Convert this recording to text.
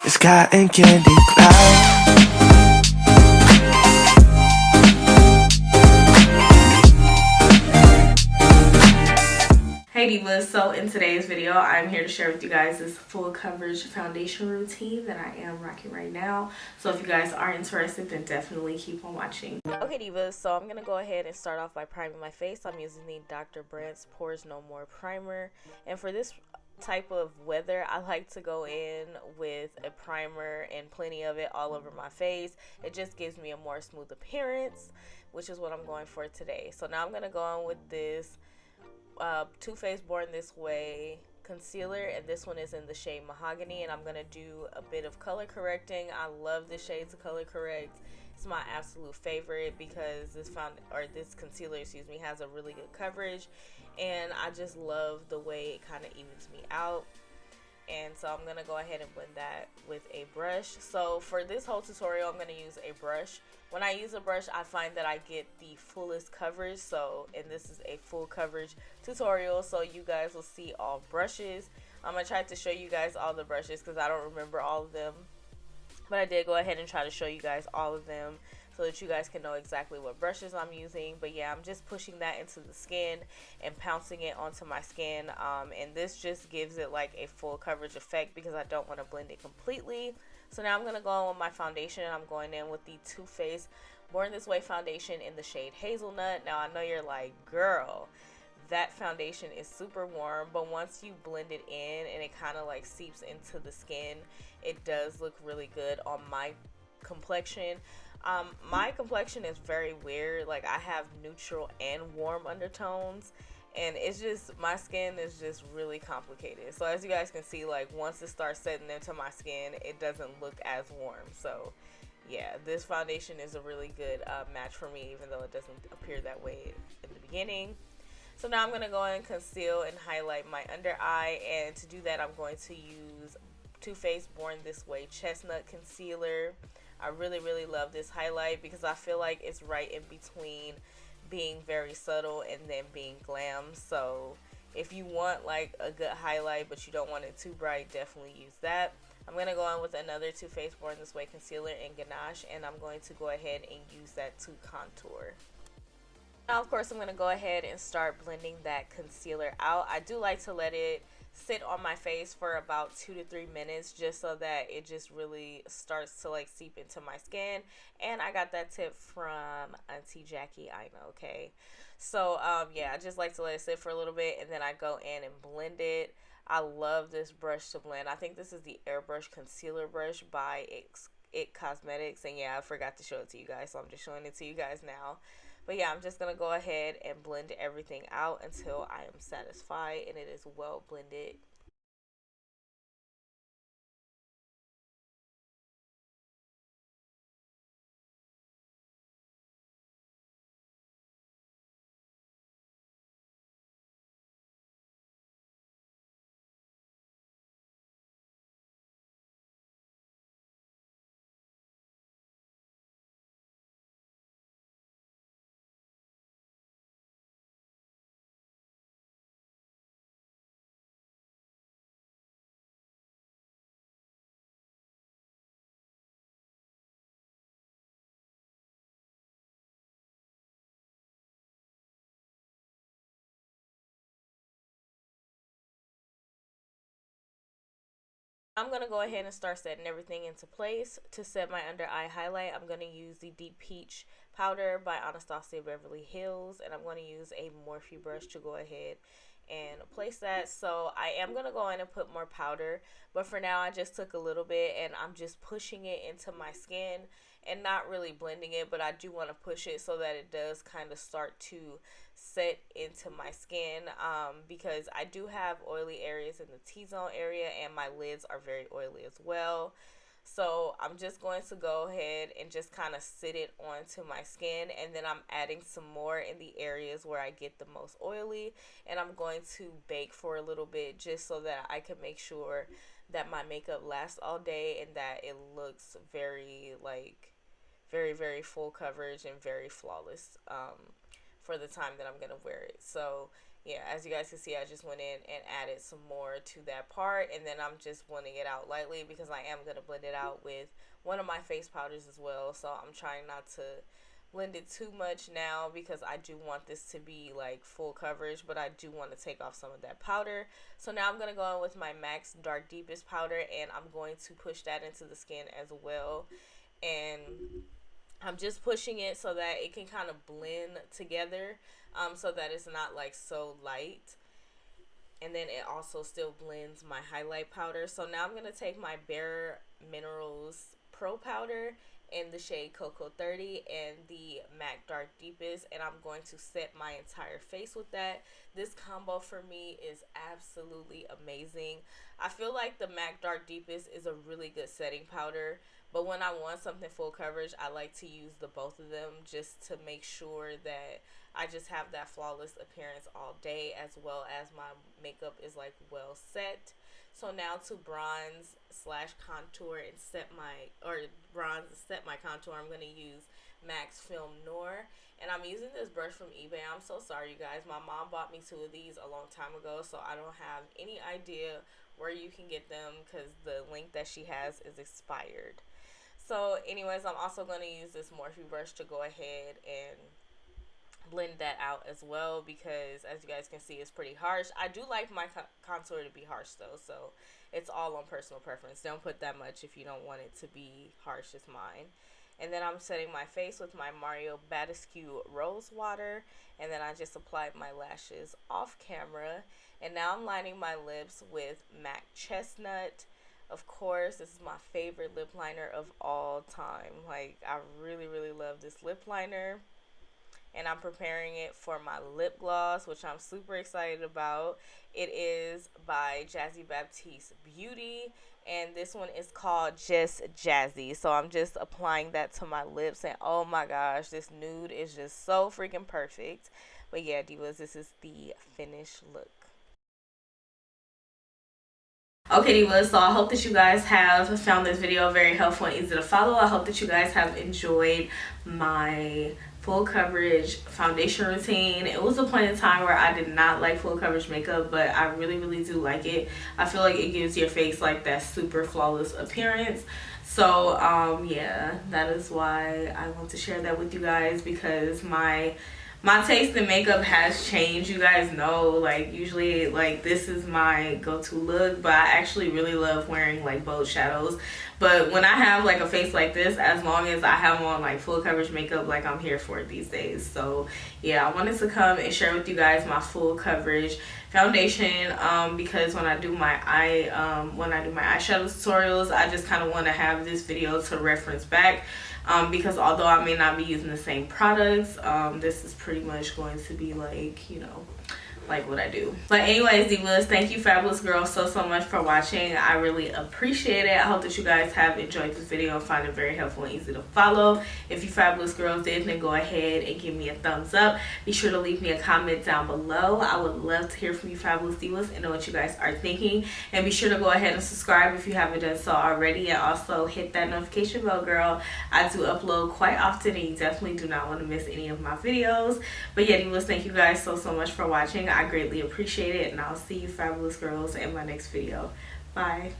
Sky and candy cloud. Hey divas, so in today's video I'm here to share with you guys this full coverage foundation routine that I am rocking right now. So if you guys are interested, then definitely keep on watching. Okay divas, so I'm going to go ahead and start off by priming my face. I'm using the Dr. Brandt's Pores No More primer, and for this type of weather I like to go in with a primer and plenty of it all over my face. It just gives me a more smooth appearance, which is what I'm going for today. So now I'm going to go on with this Too Faced Born This Way concealer, and this one is in the shade Mahogany, and I'm gonna do a bit of color correcting. I love this shade to color correct. It's my absolute favorite because this concealer, has a really good coverage, and I just love the way it kind of evens me out. And so I'm going to go ahead and blend that with a brush. So for this whole tutorial, I'm going to use a brush. When I use a brush, I find that I get the fullest coverage. And this is a full coverage tutorial, so you guys will see all brushes. I'm going to try to show you guys all the brushes because I don't remember all of them. But I did go ahead and try to show you guys all of them so that you guys can know exactly what brushes I'm using. But yeah, I'm just pushing that into the skin and pouncing it onto my skin. And this just gives it like a full coverage effect because I don't want to blend it completely. So now I'm going to go on with my foundation. I'm going in with the Too Faced Born This Way foundation in the shade Hazelnut. Now I know you're like, girl, that foundation is super warm, but once you blend it in and it kind of like seeps into the skin, it does look really good on my complexion. My complexion is very weird. Like, I have neutral and warm undertones, and it's just, my skin is just really complicated. So as you guys can see, like, once it starts setting into my skin, it doesn't look as warm. So yeah, this foundation is a really good match for me, even though it doesn't appear that way in the beginning. So now I'm going to go and conceal and highlight my under eye, and to do that I'm going to use Too Faced Born This Way Chestnut Concealer. I really love this highlight because I feel like it's right in between being very subtle and then being glam. So if you want like a good highlight but you don't want it too bright, definitely use that. I'm going to go on with another Too Faced Born This Way concealer in Ganache, and I'm going to go ahead and use that to contour. Now, of course, I'm going to go ahead and start blending that concealer out. I do like to let it sit on my face for about 2 to 3 minutes just so that it just really starts to like seep into my skin. And I got that tip from Auntie Jackie, I know, okay? So, yeah, I just like to let it sit for a little bit, and then I go in and blend it. I love this brush to blend. I think this is the Airbrush Concealer Brush by It Cosmetics. And yeah, I forgot to show it to you guys, so I'm just showing it to you guys now. But yeah, I'm just going to go ahead and blend everything out until I am satisfied and it is well blended. I'm going to go ahead and start setting everything into place. To set my under eye highlight, I'm going to use the Deep Peach powder by Anastasia Beverly Hills, and I'm going to use a Morphe brush to go ahead and place that. So I am going to go in and put more powder, but for now I just took a little bit and I'm just pushing it into my skin and not really blending it, but I do want to push it so that it does kind of start to set into my skin, because I do have oily areas in the T-zone area and my lids are very oily as well. So I'm just going to go ahead and just kind of sit it onto my skin, and then I'm adding some more in the areas where I get the most oily, and I'm going to bake for a little bit just so that I can make sure that my makeup lasts all day and that it looks very very full coverage and very flawless for the time that I'm gonna wear it. So yeah, as you guys can see, I just went in and added some more to that part, and then I'm just blending it out lightly because I am going to blend it out with one of my face powders as well. So I'm trying not to blend it too much now because I do want this to be like full coverage, but I do want to take off some of that powder. So now I'm going to go in with my MAC's Dark Deepest powder, and I'm going to push that into the skin as well. And I'm just pushing it so that it can kind of blend together, so that it's not like so light. And then it also still blends my highlight powder. So now I'm going to take my Bare Minerals Pro Powder in the shade Cocoa 30 and the MAC Dark Deepest, and I'm going to set my entire face with that. This combo for me is absolutely amazing. I feel like the MAC Dark Deepest is a really good setting powder, but when I want something full coverage, I like to use the both of them just to make sure that I just have that flawless appearance all day, as well as my makeup is like well set. So now to bronze slash contour and set my, contour, I'm going to use MAC's Film Noir. And I'm using this brush from eBay. I'm so sorry, you guys. My mom bought me 2 of these a long time ago, so I don't have any idea where you can get them because the link that she has is expired. So anyways, I'm also going to use this Morphe brush to go ahead and blend that out as well, because as you guys can see, it's pretty harsh. I do like my contour to be harsh though, so it's all on personal preference. Don't put that much if you don't want it to be harsh as mine. And then I'm setting my face with my Mario Badescu Rose Water, and then I just applied my lashes off camera. And now I'm lining my lips with MAC Chestnut. Of course, this is my favorite lip liner of all time. Like, I really, really love this lip liner. And I'm preparing it for my lip gloss, which I'm super excited about. It is by Jazzy Baptiste Beauty, and this one is called Just Jazzy. So I'm just applying that to my lips, and oh my gosh, this nude is just so freaking perfect. But yeah, divas, this is the finished look. Okay, divas, so I hope that you guys have found this video very helpful and easy to follow. I hope that you guys have enjoyed my full coverage foundation routine. It was a point in time where I did not like full coverage makeup, but I really, really do like it. I feel like it gives your face like that super flawless appearance. So yeah, that is why I want to share that with you guys, because my taste in makeup has changed. You guys know, like, usually like this is my go-to look, but I actually really love wearing like bold shadows. But when I have like a face like this, as long as I have on like full coverage makeup, like, I'm here for it these days. So yeah, I wanted to come and share with you guys my full coverage foundation, because when I do my eyeshadow tutorials, I just kind of want to have this video to reference back. Because although I may not be using the same products, this is pretty much going to be like, you know, like what I do. But anyways, divas, thank you fabulous girls so much for watching. I really appreciate it. I hope that you guys have enjoyed this video and find it very helpful and easy to follow. If you fabulous girls did, then go ahead and give me a thumbs up. Be sure to leave me a comment down below. I would love to hear from you fabulous divas and know what you guys are thinking. And be sure to go ahead and subscribe if you haven't done so already, and also hit that notification bell, girl. I do upload quite often, and you definitely do not want to miss any of my videos. But yeah, divas, thank you guys so much for watching. I greatly appreciate it, and I'll see you fabulous girls in my next video. Bye.